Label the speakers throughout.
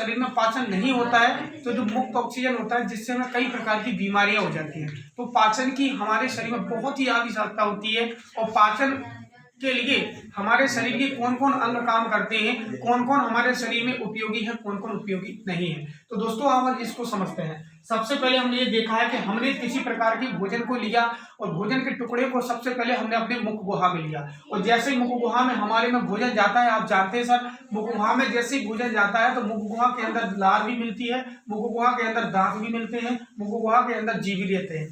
Speaker 1: शरीर में पाचन नहीं होता है तो जो मुक्त ऑक्सीजन होता है जिससे हमें कई प्रकार की बीमारियां हो जाती हैं। तो पाचन की हमारे शरीर में बहुत ही आवश्यकता होती है। और पाचन के लिए हमारे शरीर के कौन कौन अंग काम करते हैं, कौन कौन हमारे शरीर में उपयोगी है, कौन कौन उपयोगी नहीं है। तो दोस्तों हम इसको समझते हैं। सबसे पहले हमने ये देखा है कि हमने किसी प्रकार के भोजन को लिया और भोजन के टुकड़े को सबसे पहले हमने अपने मुख गुहा में लिया और जैसे ही मुख गुहा में हमारे में भोजन जाता है, आप जानते हैं सर, मुख गुहा में जैसे ही भोजन जाता है तो मुख गुहा के अंदर लार भी मिलती है, मुख गुहा के अंदर दांत भी मिलते हैं, मुख गुहा के अंदर जीभ भी रहते हैं।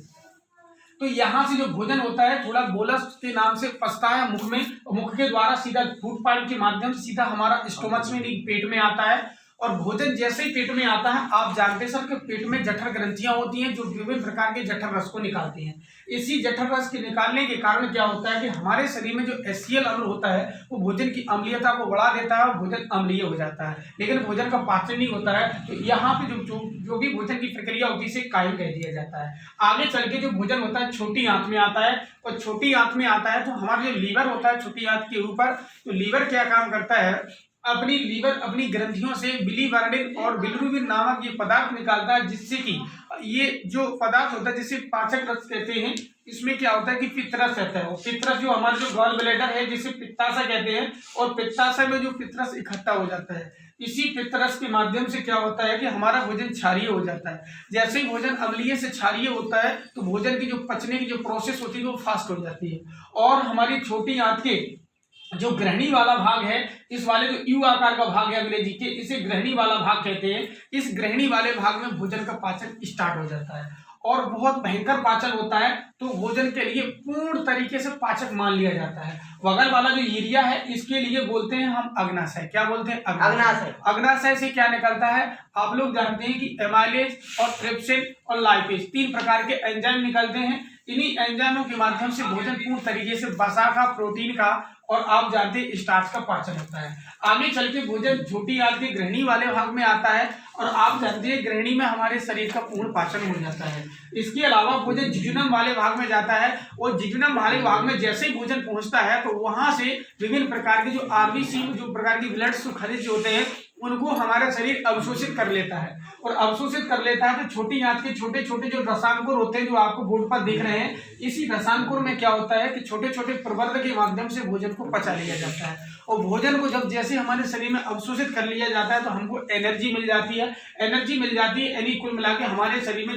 Speaker 1: तो यहाँ से जो भोजन होता है थोड़ा बोलस के नाम से पचता है मुख में, मुख के द्वारा सीधा फूड पाइप के माध्यम से सीधा हमारा स्टोमच में पेट में आता है। और भोजन जैसे ही पेट में आता है, आप जानते हैं सर कि पेट में जठर ग्रंथियां होती हैं जो विभिन्न प्रकार के जठर रस को निकालती हैं। इसी जठर रस के निकालने के कारण क्या होता है कि हमारे शरीर में जो HCl अम्ल होता है वो भोजन की अम्लीयता को बढ़ा देता है और भोजन अम्लीय हो जाता है, लेकिन भोजन का पाचन नहीं होता है। तो यहाँ पे जो भी भोजन की प्रक्रिया होती है इसे कायम कह दिया जाता है। आगे चल के जो भोजन होता है छोटी आंत में आता है और छोटी आंत में आता है तो हमारा जो लीवर होता है छोटी आंत के ऊपर, तो लीवर क्या काम करता है, अपनी ग्रंथियों से बिलीवर्डिन और बिलिरुबिन नामक ये पदार्थ निकालता है, जिससे कि ये जो पदार्थ होता है जिसे पाचक रस कहते हैं, इसमें क्या होता है कि पित्तरस रहता है। और पित्तरस जो हमारा जो गॉल ब्लैडर है जिसे पित्ताशय कहते हैं, और पित्ताशय में जो पित्तरस इकट्ठा हो जाता है, इसी पित्तरस के माध्यम से क्या होता है कि हमारा भोजन क्षारीय हो जाता है। जैसे ही भोजन अम्लीय से क्षारीय होता है तो भोजन की जो पचने की जो प्रोसेस होती है वो फास्ट हो जाती है। और हमारी छोटी आंत के जो ग्रहणी वाला भाग है, इस वाले जो यू आकार का भाग है अंग्रेजी के, इसे ग्रहणी वाला भाग कहते हैं। इस ग्रहणी वाले भाग में भोजन का पाचन स्टार्ट हो जाता है और बहुत भयंकर पाचन होता है। तो भोजन के लिए पूर्ण तरीके से पाचक मान लिया जाता है। बगल वाला जो एरिया है इसके लिए बोलते हैं हम अग्नाशय। क्या बोलते हैं? अग्नाशय। अग्नाशय से क्या निकलता है, आप लोग जानते हैं कि एमाइलेज और ट्रिप्सिन और लाइपेज 3 प्रकार के एंजाइम निकलते हैं। इन्हीं एंजाइमों के माध्यम से भोजन पूर्ण तरीके से वसा का, प्रोटीन का और आप जानते हैं स्टार्च का पाचन होता है। आगे चल के भोजन छोटी आंत के ग्रहणी वाले भाग में आता है और आप जानते हैं ग्रहणी में हमारे शरीर का पूर्ण पाचन हो जाता है। इसके अलावा भोजन जिजुनम वाले भाग में जाता है और जिजुनम वाले भाग में जैसे ही भोजन पहुंचता है तो वहां से विभिन्न प्रकार के जो आरबीसी, जो प्रकार की ब्लड खनिज होते हैं, उनको हमारा शरीर अवशोषित कर लेता है। और अवशोषित कर लेता है तो छोटी आंत के छोटे छोटे जो रसांकुर होते हैं जो आपको बोर्ड पर दिख रहे हैं, इसी रसांकुर में क्या होता है कि छोटे छोटे प्रवर्ध के माध्यम से भोजन को पचा लिया जाता है। और भोजन को जब जैसे हमारे शरीर में अवशोषित कर लिया जाता है तो हमको एनर्जी मिल जाती है। एनर्जी मिल जाती है, यानी कुल मिला के हमारे शरीर में